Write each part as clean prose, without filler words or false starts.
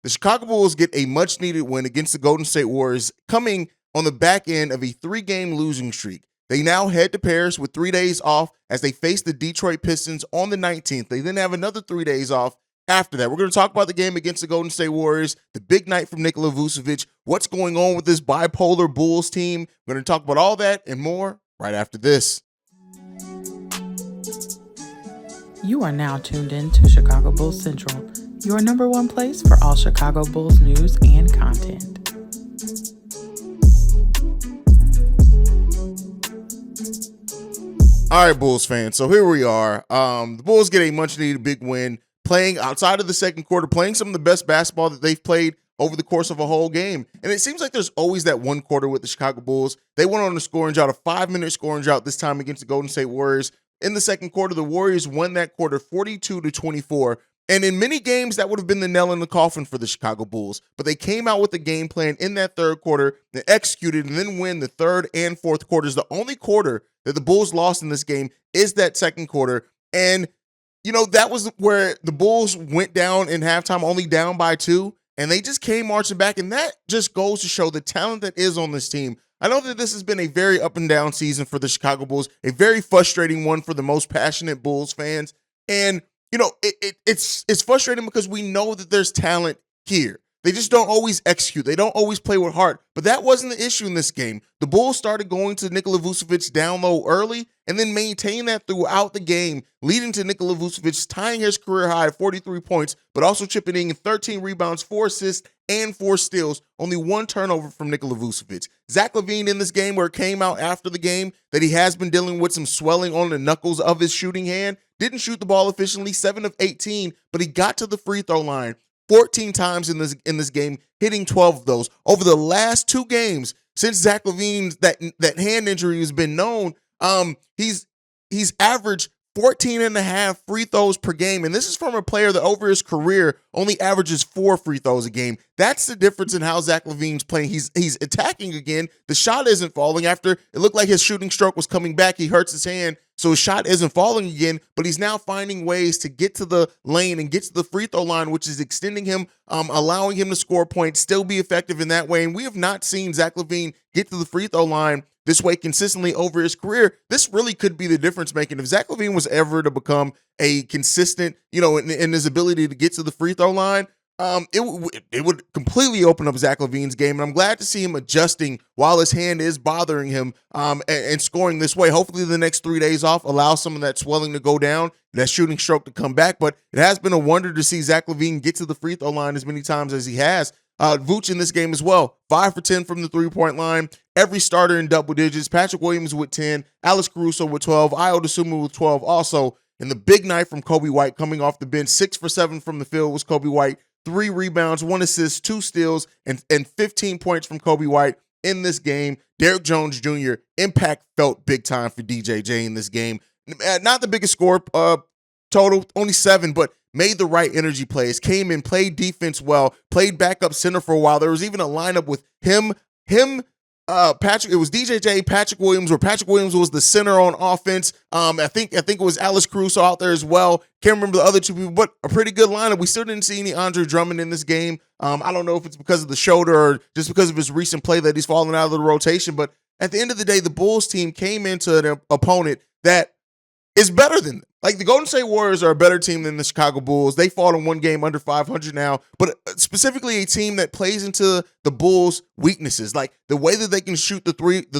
The Chicago Bulls get a much-needed win against the Golden State Warriors, coming on the back end of a 3-game losing streak. They now head to Paris with 3 days off as they face the Detroit Pistons on the 19th. They then have another 3 days off after that. We're going to talk about the game against the Golden State Warriors, the big night from Nikola Vucevic, what's going on with this bipolar Bulls team. We're going to talk about all that and more right after this. You are now tuned in to Chicago Bulls Central, your number one place for all Chicago Bulls news and content. All right, Bulls fans. So here we are. The Bulls get a much-needed big win, playing outside of the second quarter, playing some of the best basketball that they've played over the course of a whole game. And it seems like there's always that one quarter with the Chicago Bulls. They went on a scoring drought, a 5-minute scoring drought this time against the Golden State Warriors. In the second quarter, the Warriors won that quarter 42-24. And in many games, that would have been the nail in the coffin for the Chicago Bulls. But they came out with a game plan in that third quarter and executed and then win the third and fourth quarters. The only quarter that the Bulls lost in this game is that second quarter. And, you know, that was where the Bulls went down in halftime, only down by 2. And they just came marching back. And that just goes to show the talent that is on this team. I know that this has been a very up and down season for the Chicago Bulls, a very frustrating one for the most passionate Bulls fans. And you know, it's frustrating because we know that there's talent here. They just don't always execute. They don't always play with heart. But that wasn't the issue in this game. The Bulls started going to Nikola Vucevic down low early and then maintained that throughout the game, leading to Nikola Vucevic tying his career high at 43 points, but also chipping in 13 rebounds, 4 assists, and 4 steals. Only 1 turnover from Nikola Vucevic. Zach LaVine in this game, where it came out after the game that he has been dealing with some swelling on the knuckles of his shooting hand, didn't shoot the ball efficiently, 7 of 18, but he got to the free throw line 14 times in this game, hitting 12 of those. Over the last 2 games, since Zach LaVine's that hand injury has been known, he's averaged 14 and a half free throws per game. And this is from a player that over his career only averages 4 free throws a game. That's the difference in how Zach LaVine's playing. He's attacking again. The shot isn't falling. After it looked like his shooting stroke was coming back, he hurts his hand, so his shot isn't falling again, but he's now finding ways to get to the lane and get to the free throw line, which is extending him, allowing him to score points, still be effective in that way. And we have not seen Zach LaVine get to the free throw line this way consistently over his career. This really could be the difference making. If Zach LaVine was ever to become a consistent, you know, in his ability to get to the free throw line, it would completely open up Zach LaVine's game. And I'm glad to see him adjusting while his hand is bothering him and scoring this way. Hopefully the next 3 days off allows some of that swelling to go down, that shooting stroke to come back. But it has been a wonder to see Zach LaVine get to the free throw line as many times as he has. Vooch in this game as well, 5 for 10 from the three-point line. Every starter in double digits. Patrick Williams with 10, Alex Caruso with 12, Ayo Dosunmu with 12 also. And the big night from Coby White coming off the bench, 6 for 7 from the field was Coby White. 3 rebounds, 1 assist, 2 steals, and 15 points from Coby White in this game. Derrick Jones Jr., impact felt big time for DJJ in this game. Not the biggest score total, only 7, but made the right energy plays, came in, played defense well, played backup center for a while. There was even a lineup with him, Patrick. It was DJJ, Patrick Williams, where Patrick Williams was the center on offense. I think it was Alex Caruso out there as well. Can't remember the other 2 people, but a pretty good lineup. We still didn't see any Andre Drummond in this game. I don't know if it's because of the shoulder or just because of his recent play that he's fallen out of the rotation. But at the end of the day, the Bulls team came into an opponent that is better than them. Like, the Golden State Warriors are a better team than the Chicago Bulls. They fought in 1 game under 500 now, but specifically a team that plays into the Bulls' weaknesses, like the way that they can shoot the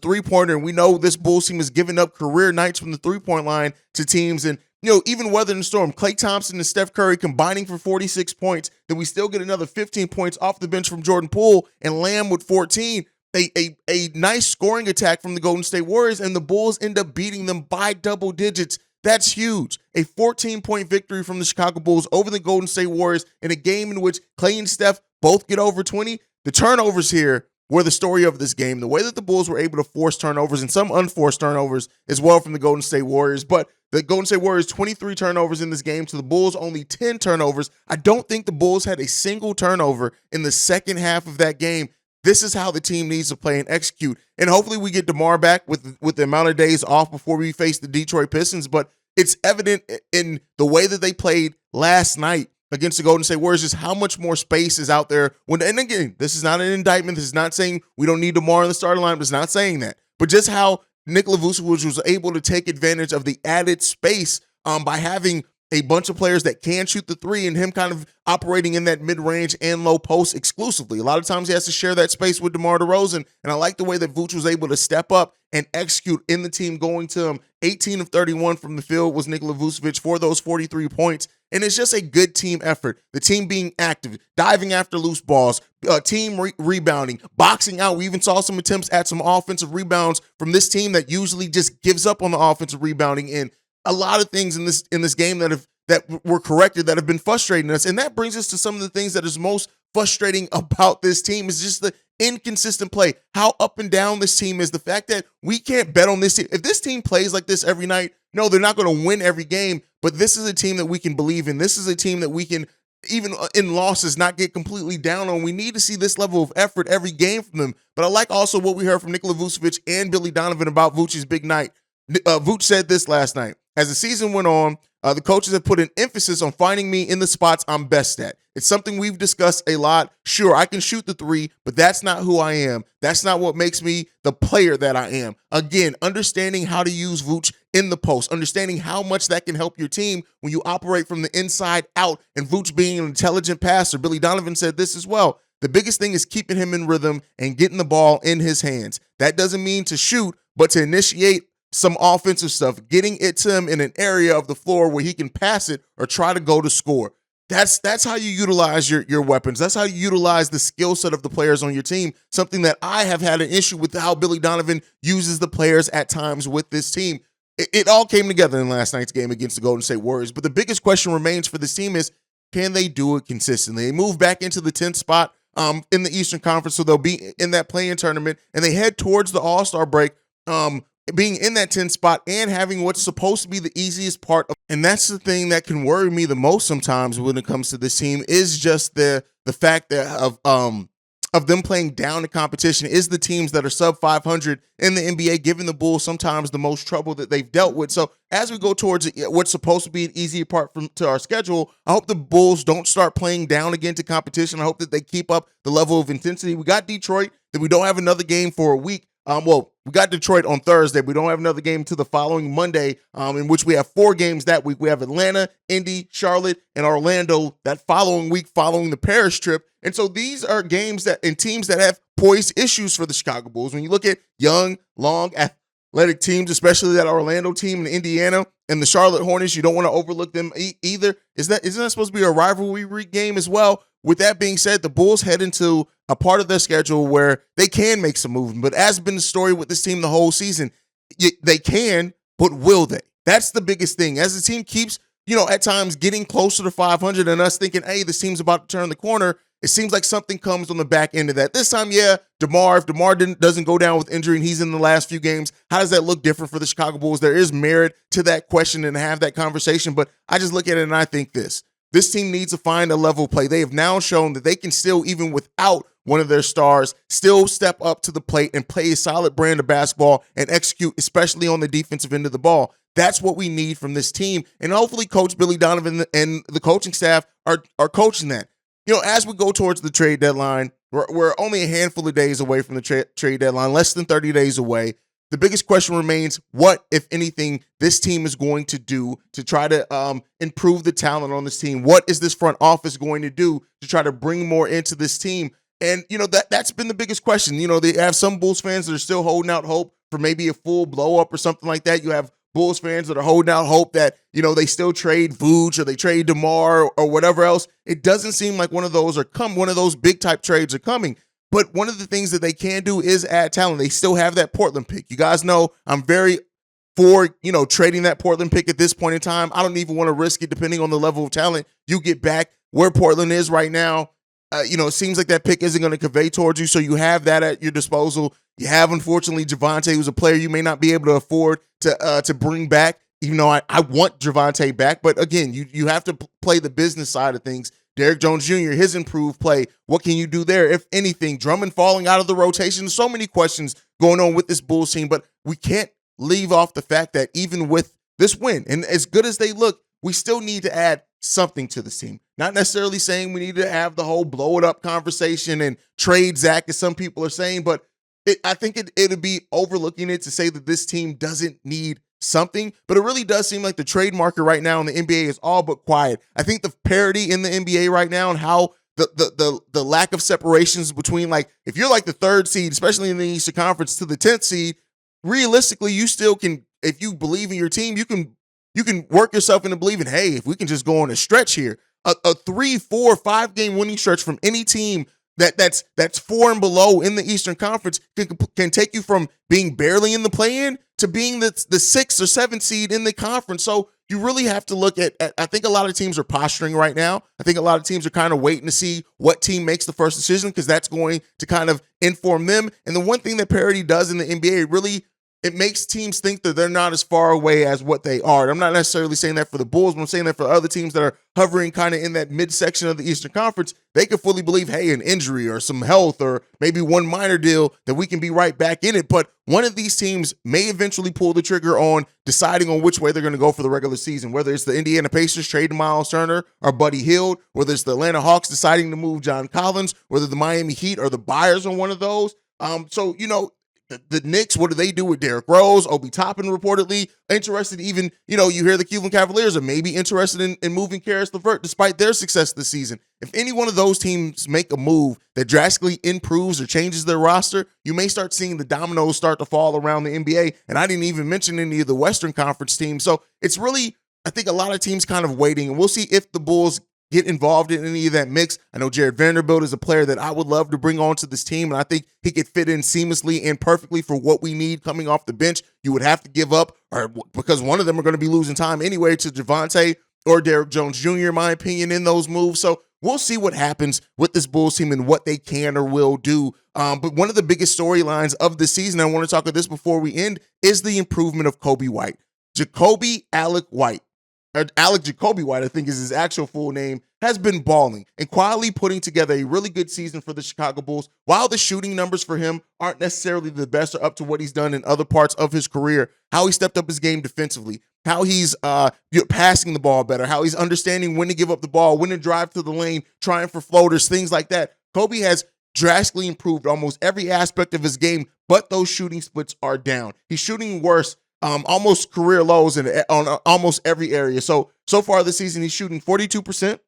three-pointer. And we know this Bulls team has given up career nights from the three-point line to teams. And, you know, even weathering the storm, Klay Thompson and Steph Curry combining for 46 points, then we still get another 15 points off the bench from Jordan Poole and Lamb with 14. A nice scoring attack from the Golden State Warriors, and the Bulls end up beating them by double digits. That's huge. A 14-point victory from the Chicago Bulls over the Golden State Warriors in a game in which Klay and Steph both get over 20. The turnovers here were the story of this game. The way that the Bulls were able to force turnovers and some unforced turnovers as well from the Golden State Warriors. But the Golden State Warriors, 23 turnovers in this game to the Bulls, only 10 turnovers. I don't think the Bulls had a single turnover in the second half of that game. This is how the team needs to play and execute. And hopefully we get DeMar back with the amount of days off before we face the Detroit Pistons. But it's evident in the way that they played last night against the Golden State Warriors, just how much more space is out there. And again, this is not an indictment. This is not saying we don't need DeMar in the starting lineup. It's not saying that. But just how Nikola Vucevic was able to take advantage of the added space by having a bunch of players that can shoot the three and him kind of operating in that mid-range and low post exclusively. A lot of times he has to share that space with DeMar DeRozan, and I like the way that Vooch was able to step up and execute in the team, going to him. 18 of 31 from the field was Nikola Vucevic for those 43 points, and it's just a good team effort. The team being active, diving after loose balls, team rebounding, boxing out. We even saw some attempts at some offensive rebounds from this team that usually just gives up on the offensive rebounding, and a lot of things in this game that were corrected that have been frustrating us. And that brings us to some of the things that is most frustrating about this team is just the inconsistent play. How up and down this team is. The fact that we can't bet on this team. If this team plays like this every night, no, they're not going to win every game, but this is a team that we can believe in. This is a team that we can, even in losses, not get completely down on. We need to see this level of effort every game from them. But I like also what we heard from Nikola Vucevic and Billy Donovan about Vucevic's big night. Vooch said this last night. As the season went on, the coaches have put an emphasis on finding me in the spots I'm best at. It's something we've discussed a lot. Sure, I can shoot the three, but that's not who I am. That's not what makes me the player that I am. Again, understanding how to use Vooch in the post, understanding how much that can help your team when you operate from the inside out, and Vooch being an intelligent passer. Billy Donovan said this as well. The biggest thing is keeping him in rhythm and getting the ball in his hands. That doesn't mean to shoot, but to initiate some offensive stuff, getting it to him in an area of the floor where he can pass it or try to go to score. That's how you utilize your weapons. That's how you utilize the skill set of the players on your team, something that I have had an issue with how Billy Donovan uses the players at times with this team. It all came together in last night's game against the Golden State Warriors, but the biggest question remains for this team is, can they do it consistently? They move back into the 10th spot in the Eastern Conference, so they'll be in that play-in tournament, and they head towards the All-Star break, being in that 10th spot and having what's supposed to be the easiest part of, and that's the thing that can worry me the most sometimes when it comes to this team, is just the fact that of them playing down the competition, is the teams that are sub 500 in the NBA giving the Bulls sometimes the most trouble that they've dealt with. So as we go towards what's supposed to be an easier part to our schedule, I hope the Bulls don't start playing down again to competition. I hope that they keep up the level of intensity. We got Detroit, that we don't have another game for a week. We got Detroit on Thursday. We don't have another game to the following Monday, in which we have 4 games that week. We have Atlanta, Indy, Charlotte, and Orlando that following week following the Paris trip. And so these are games and teams that have poised issues for the Chicago Bulls. When you look at young, long, athletic teams, especially that Orlando team and Indiana and the Charlotte Hornets, you don't want to overlook them either. Isn't that supposed to be a rivalry game as well? With that being said, the Bulls head into a part of their schedule where they can make some movement. But as been the story with this team the whole season, they can, but will they? That's the biggest thing. As the team keeps, at times getting closer to 500 and us thinking, hey, this team's about to turn the corner, it seems like something comes on the back end of that. This time, yeah, if DeMar doesn't go down with injury and he's in the last few games, how does that look different for the Chicago Bulls? There is merit to that question and have that conversation, but I just look at it and I think this team needs to find a level play. They have now shown that they can still, even without one of their stars, still step up to the plate and play a solid brand of basketball and execute, especially on the defensive end of the ball. That's what we need from this team. And hopefully Coach Billy Donovan and the coaching staff are coaching that. As we go towards the trade deadline, we're only a handful of days away from the trade deadline, less than 30 days away. The biggest question remains, what, if anything, this team is going to do to try to improve the talent on this team? What is this front office going to do to try to bring more into this team? And, that's been the biggest question. They have some Bulls fans that are still holding out hope for maybe a full blow up or something like that. You have Bulls fans that are holding out hope that, they still trade Vooch or they trade DeMar or whatever else. It doesn't seem like one of those big type trades are coming. But one of the things that they can do is add talent. They still have that Portland pick. You guys know I'm very for, trading that Portland pick at this point in time. I don't even want to risk it depending on the level of talent you get back. Where Portland is right now, it seems like that pick isn't going to convey towards you. So you have that at your disposal. You have, unfortunately, Javonte, who's a player you may not be able to afford to bring back, even though I want Javonte back. But again, you have to play the business side of things. Derrick Jones Jr., his improved play, what can you do there, if anything? Drummond falling out of the rotation. So many questions going on with this Bulls team, but we can't leave off the fact that even with this win, and as good as they look, we still need to add something to this team. Not necessarily saying we need to have the whole blow it up conversation and trade Zach, as some people are saying, but I think it'd be overlooking it to say that this team doesn't need something, but it really does seem like the trade market right now in the NBA is all but quiet. I think the parity in the NBA right now and how the lack of separations between, like, if you're like the 3rd seed, especially in the Eastern Conference, to the 10th seed, realistically, you still can, if you believe in your team, you can work yourself into believing, hey, if we can just go on a stretch here, a 3, 4, 5 game winning stretch from any team that's 4 and below in the Eastern Conference can take you from being barely in the play-in to being the 6th or 7th seed in the conference. So you really have to look at I think a lot of teams are posturing right now. I think a lot of teams are kind of waiting to see what team makes the first decision, because that's going to kind of inform them. And the one thing that parity does in the NBA, it makes teams think that they're not as far away as what they are. And I'm not necessarily saying that for the Bulls, but I'm saying that for other teams that are hovering kind of in that midsection of the Eastern Conference. They can fully believe, hey, an injury or some health or maybe one minor deal, that we can be right back in it. But one of these teams may eventually pull the trigger on deciding on which way they're going to go for the regular season, whether it's the Indiana Pacers trading Miles Turner or Buddy Hield, whether it's the Atlanta Hawks deciding to move John Collins, whether the Miami Heat or the buyers on one of those. So, the Knicks, what do they do with Derrick Rose? Obi Toppin reportedly interested. Even, you hear the Cleveland Cavaliers are maybe interested in moving Karis LeVert despite their success this season. If any one of those teams make a move that drastically improves or changes their roster, you may start seeing the dominoes start to fall around the NBA. And I didn't even mention any of the Western Conference teams. So it's really, I think, a lot of teams kind of waiting. And we'll see if the Bulls get involved in any of that mix. I know Jared Vanderbilt is a player that I would love to bring onto this team, and I think he could fit in seamlessly and perfectly for what we need coming off the bench. You would have to give up, or because one of them are going to be losing time anyway, to Javante or Derrick Jones Jr., in my opinion, in those moves. So we'll see what happens with this Bulls team and what they can or will do. But one of the biggest storylines of the season, I want to talk about this before we end, is the improvement of Coby White. Alec Jacoby White, I think is his actual full name, has been balling and quietly putting together a really good season for the Chicago Bulls. While the shooting numbers for him aren't necessarily the best or up to what he's done in other parts of his career, how he stepped up his game defensively, how he's passing the ball better, how he's understanding when to give up the ball, when to drive to the lane, trying for floaters, things like that. Coby has drastically improved almost every aspect of his game, but those shooting splits are down. He's shooting worse, almost career lows on almost every area. So far this season, he's shooting 42%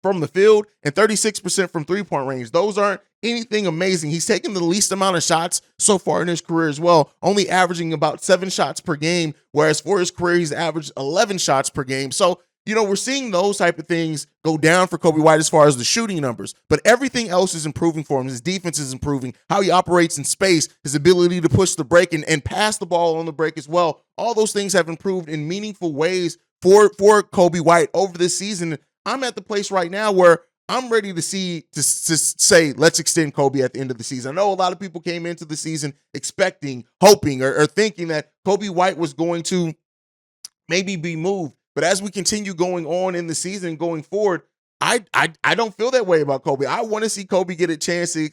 from the field and 36% from three-point range. Those aren't anything amazing. He's taken the least amount of shots so far in his career as well, only averaging about 7 shots per game, whereas for his career, he's averaged 11 shots per game. So, we're seeing those type of things go down for Coby White as far as the shooting numbers, but everything else is improving for him. His defense is improving, how he operates in space, his ability to push the break and pass the ball on the break as well. All those things have improved in meaningful ways for Coby White over this season. I'm at the place right now where I'm ready to say, let's extend Coby at the end of the season. I know a lot of people came into the season expecting, hoping, or thinking that Coby White was going to maybe be moved. But as we continue going on in the season and going forward, I don't feel that way about Coby. I want to see Coby get a chance to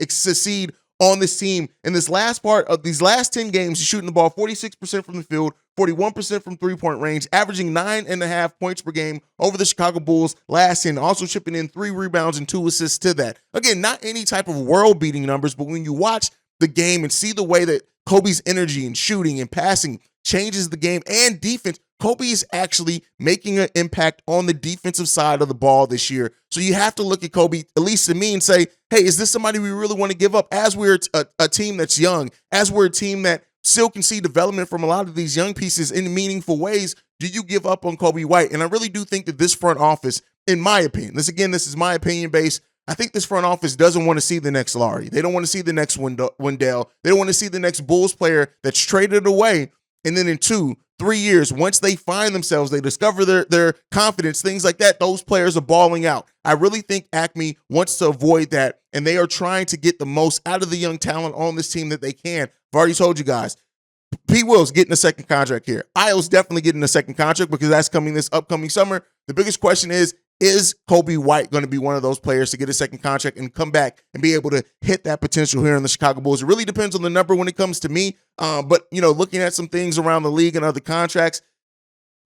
succeed on this team. In this last part of these last 10 games, he's shooting the ball 46% from the field, 41% from three-point range, averaging 9.5 points per game over the Chicago Bulls last 10, also chipping in 3 rebounds and 2 assists to that. Again, not any type of world-beating numbers, but when you watch the game and see the way that Coby's energy and shooting and passing changes the game and defense, Coby is actually making an impact on the defensive side of the ball this year. So you have to look at Coby, at least to me, and say, hey, is this somebody we really want to give up as we're a team that's young, as we're a team that still can see development from a lot of these young pieces in meaningful ways? Do you give up on Coby White? And I really do think that this front office, in my opinion, this is my opinion based, I think this front office doesn't want to see the next Larry. They don't want to see the next Wendell. They don't want to see the next Bulls player that's traded away. And then in 2-3 years, once they find themselves, they discover their confidence, things like that, those players are balling out. I really think Acme wants to avoid that, and they are trying to get the most out of the young talent on this team that they can. I've already told you guys, P. Will's getting a second contract here. Ayo's definitely getting a second contract because that's coming this upcoming summer. The biggest question is Coby White going to be one of those players to get a second contract and come back and be able to hit that potential here in the Chicago Bulls? It really depends on the number when it comes to me. But, looking at some things around the league and other contracts,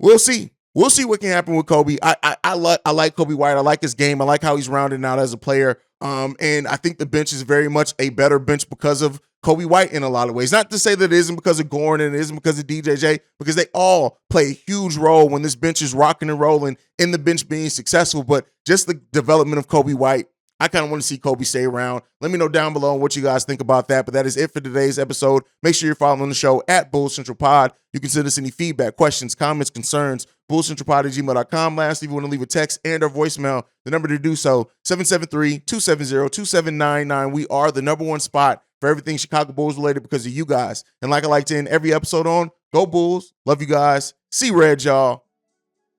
we'll see. we'll see what can happen with Coby. I like Coby White. I like his game. I like how he's rounding out as a player. And I think the bench is very much a better bench because of Coby White in a lot of ways. Not to say that it isn't because of Gordon and it isn't because of DJJ, because they all play a huge role when this bench is rocking and rolling and the bench being successful. But just the development of Coby White, I kind of want to see Coby stay around. Let me know down below what you guys think about that. But that is it for today's episode. Make sure you're following the show at Bulls Central Pod. You can send us any feedback, questions, comments, concerns, bullscentralpod@gmail.com. Lastly, if you want to leave a text and or voicemail, the number to do so, 773-270-2799. We are the #1 spot for everything Chicago Bulls related because of you guys. And like I like to end every episode on, go Bulls. Love you guys. See red, y'all.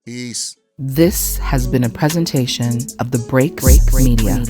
Peace. This has been a presentation of the Break Media.